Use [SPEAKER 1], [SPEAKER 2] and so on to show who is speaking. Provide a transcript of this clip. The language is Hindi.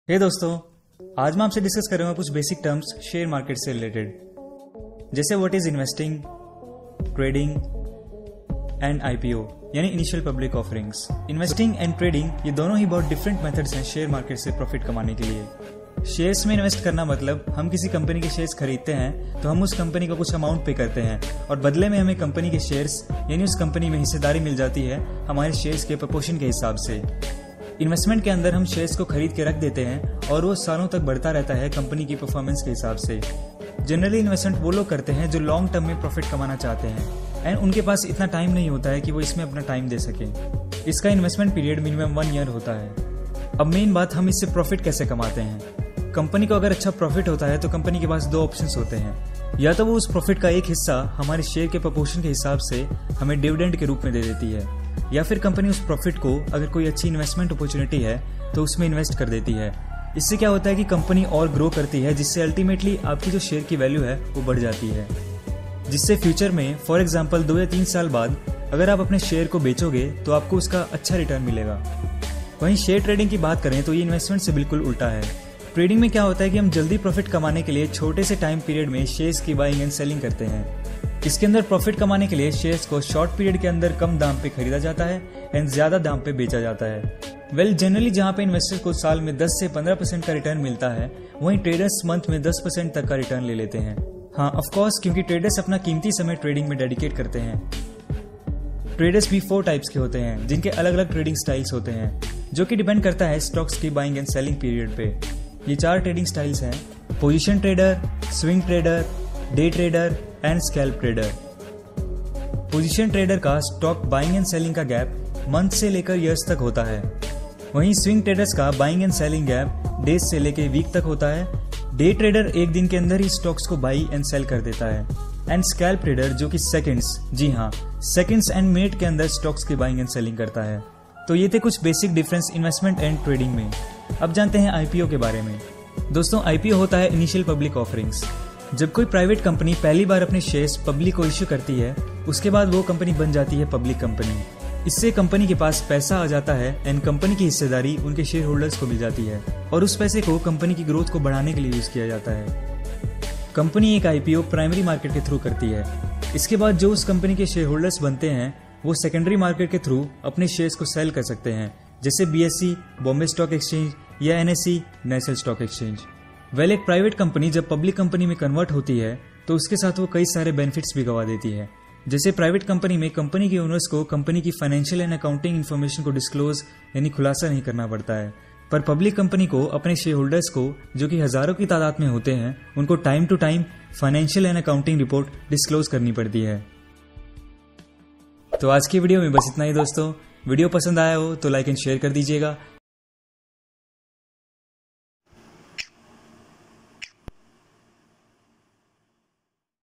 [SPEAKER 1] दोस्तों, आज मैं आपसे डिस्कस करूंगा कुछ बेसिक टर्म्स शेयर मार्केट से रिलेटेड, जैसे what is investing, trading and IPO यानी initial public offerings. Investing and trading ये दोनों ही बहुत डिफरेंट मेथड्स हैं शेयर मार्केट से प्रॉफिट कमाने के लिए। शेयर्स में इन्वेस्ट करना मतलब हम किसी कंपनी के शेयर्स खरीदते हैं तो हम उस कंपनी को कुछ अमाउंट पे करते हैं और बदले में हमें कंपनी के शेयर्स यानी उस कंपनी में हिस्सेदारी मिल जाती है हमारे शेयर्स के प्रपोर्शन के हिसाब से। इन्वेस्टमेंट के अंदर हम शेयर्स को खरीद के रख देते हैं और वो सालों तक बढ़ता रहता है कंपनी की परफॉर्मेंस के हिसाब से। जनरली इन्वेस्टमेंट वो लोग करते हैं जो लॉन्ग टर्म में प्रॉफिट कमाना चाहते हैं एंड उनके पास इतना टाइम नहीं होता है कि वो इसमें अपना टाइम दे सके। इसका इन्वेस्टमेंट पीरियड मिनिमम 1 ईयर होता है। अब मेन बात, हम इससे प्रॉफिट कैसे कमाते हैं। कंपनी को अगर अच्छा प्रॉफिट होता है तो कंपनी के पास 2 ऑप्शंस होते हैं। या तो वो उस प्रॉफिट का एक हिस्सा हमारे शेयर के प्रपोर्शन के हिसाब से हमें डिविडेंड के रूप में दे देती है, या फिर कंपनी उस प्रॉफिट को अगर कोई अच्छी इन्वेस्टमेंट अपॉर्चुनिटी है तो उसमें इन्वेस्ट कर देती है। इससे क्या होता है कि कंपनी और ग्रो करती है, जिससे अल्टीमेटली आपकी जो शेयर की वैल्यू है वो बढ़ जाती है, जिससे फ्यूचर में फॉर एग्जांपल 2 या 3 साल बाद अगर आप अपने शेयर को बेचोगे तो आपको उसका अच्छा रिटर्न मिलेगा। वहीं शेयर ट्रेडिंग की बात करें तो ये इन्वेस्टमेंट से बिल्कुल उल्टा है। ट्रेडिंग में क्या होता है कि हम जल्दी प्रॉफिट कमाने के लिए छोटे से टाइम पीरियड में शेयर्स की बाइंग एंड सेलिंग करते हैं। इसके अंदर प्रॉफिट कमाने के लिए शेयर्स को शॉर्ट पीरियड के अंदर कम दाम पे खरीदा जाता है एंड ज्यादा दाम पे बेचा जाता है। जनरली जहां पे इन्वेस्टर को साल में 10 से 15% का रिटर्न मिलता है, वहीं ट्रेडर्स मंथ में 10% तक का रिटर्न ले लेते हैं। हाँ, ऑफ कोर्स, क्योंकि ट्रेडर्स अपना कीमती समय ट्रेडिंग में डेडिकेट करते हैं। ट्रेडर्स भी 4 टाइप्स के होते हैं, जिनके अलग अलग ट्रेडिंग स्टाइल्स होते हैं, जो कि डिपेंड करता है स्टॉक्स की बाइंग एंड सेलिंग पीरियड पे। ये 4 ट्रेडिंग स्टाइल्स हैं: position trader, swing trader, day trader and scalp trader. Position trader का स्टॉक बाइंग एंड सेलिंग का गैप मंथ से लेकर ईयर्स तक होता है। वहीं स्विंग ट्रेडर्स का buying and selling gap days से लेकर वीक तक होता है। डे ट्रेडर एक दिन के अंदर ही स्टॉक्स को बाई एंड सेल कर देता है। एंड स्कैल्प ट्रेडर जो कि सेकंड्स, जी हाँ, सेकंड्स एंड मिनट के अंदर स्टॉक्स की बाइंग एंड सेलिंग करता है। तो ये थे कुछ basic difference investment and trading में। अब जानते हैं आईपीओ के बारे में। दोस्तों, आईपीओ होता है इनिशियल पब्लिक ऑफरिंग्स। जब कोई प्राइवेट कंपनी पहली बार अपने शेयर्स पब्लिक को इश्यू करती है, उसके बाद वो कंपनी बन जाती है पब्लिक कंपनी। इससे कंपनी के पास पैसा आ जाता है एंड कंपनी की हिस्सेदारी उनके शेयर होल्डर्स को मिल जाती है और उस पैसे को कंपनी की ग्रोथ को बढ़ाने के लिए यूज किया जाता है। कंपनी एक आईपीओ प्राइमरी मार्केट के थ्रू करती है। इसके बाद जो उस कंपनी के शेयर होल्डर्स बनते हैं वो सेकेंडरी मार्केट के थ्रू अपने शेयर्स को सेल कर सकते हैं, जैसे बीएसई, बॉम्बे स्टॉक एक्सचेंज या एनएसई, नेशनल स्टॉक एक्सचेंज। एक प्राइवेट कंपनी जब पब्लिक कंपनी में कन्वर्ट होती है तो उसके साथ वो कई सारे बेनिफिट्स भी गवा देती है। जैसे प्राइवेट कंपनी में कंपनी के ओनर्स को कंपनी की फाइनेंशियल एंड अकाउंटिंग इन्फॉर्मेशन को डिस्क्लोज यानी खुलासा नहीं करना पड़ता है, पर पब्लिक कंपनी को अपने शेयर होल्डर्स को, जो कि हजारों की तादाद में होते हैं, उनको time to time financial and accounting report disclose करनी पड़ती है। तो आज की वीडियो में बस इतना ही दोस्तों। वीडियो पसंद आया हो तो लाइक एंड शेयर कर दीजिएगा